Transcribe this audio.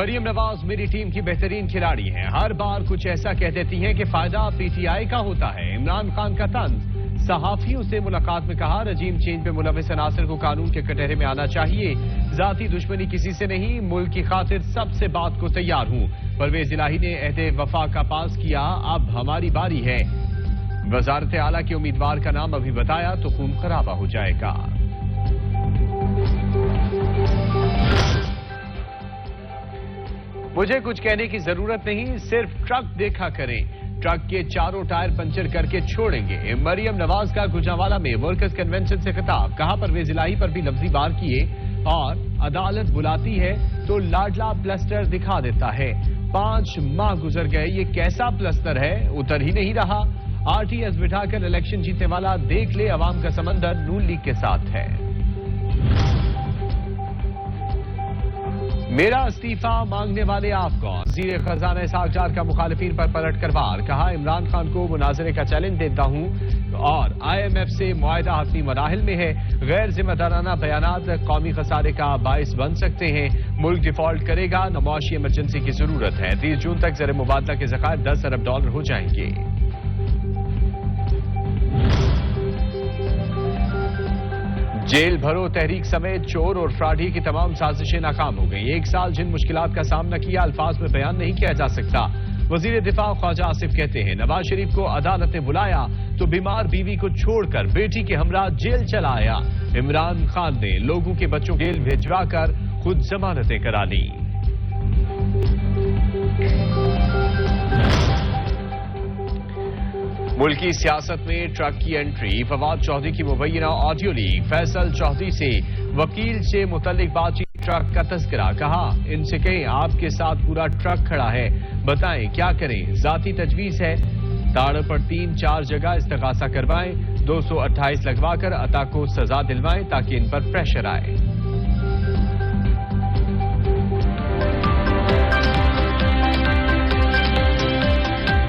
मरियम नवाज मेरी टीम की बेहतरीन खिलाड़ी हैं। हर बार कुछ ऐसा कह देती हैं कि फायदा पीटीआई का होता है। इमरान खान का तंज। सहाफियों से मुलाकात में कहा, रजीम चेंज में मुलविस अनासर को कानून के कटहरे में आना चाहिए। जाती दुश्मनी किसी से नहीं, मुल्क की खातिर सबसे बात को तैयार हूं। परवेज इलाही ने अहदे वफा का पास किया, अब हमारी बारी है। वजारत आला के उम्मीदवार का नाम अभी बताया तो खून खराबा हो जाएगा। मुझे कुछ कहने की जरूरत नहीं, सिर्फ ट्रक देखा करें। ट्रक के चारों टायर पंचर करके छोड़ेंगे। मरियम नवाज का गुजरांवाला में वर्कर्स कन्वेंशन से खिताब। कहा, परवेज इलाही पर भी लफ्जी वार किए और अदालत बुलाती है तो लाडला प्लस्टर दिखा देता है। 5 माह गुजर गए, ये कैसा प्लस्टर है, उतर ही नहीं रहा। आरटीएस बिठाकर इलेक्शन जीतने वाला देख ले, अवाम का समंदर नून लीग के साथ है। मेरा इस्तीफा मांगने वाले आप कौन? वज़ीर खजाना इसहाक डार का मुखालिफिन पर पलट कर वार। कहा, इमरान खान को मुनाजरे का चैलेंज देता हूं और IMF से मुआहिदा हतमी मराहिल में है। गैर जिम्मेदाराना बयानात कौमी खसारे का बाइस बन सकते हैं। मुल्क डिफॉल्ट करेगा, नमौशी इमरजेंसी की जरूरत है। 30 जून तक ज़र मुबादला के ज़खायर $10 अरब हो जाएंगे। जेल भरो तहरीक समेत चोर और फ्रॉडी की तमाम साजिशें नाकाम हो गई। 1 साल जिन मुश्किलात का सामना किया, अल्फाज में बयान नहीं किया जा सकता। वजीर दिफा ख्वाजा आसिफ कहते हैं, नवाज शरीफ को अदालत ने बुलाया तो बीमार बीवी को छोड़कर बेटी के हमरा जेल चला आया। इमरान खान ने लोगों के बच्चों को जेल भिजवा कर खुद जमानतें करा ली। मुल्की सियासत में ट्रक की एंट्री। फवाद चौधरी की मुबैना ऑडियो लीक। फैसल चौधरी से वकील से मुतल्लिक बातचीत। ट्रक का तस्करा। कहा, इनसे कहें आपके साथ पूरा ट्रक खड़ा है, बताएं क्या करें। जाती तजवीज है, ताड़ पर 3-4 जगह इस्तगासा करवाएं। 228 लगवाकर अता को सजा दिलवाएं ताकि इन पर प्रेशर आए।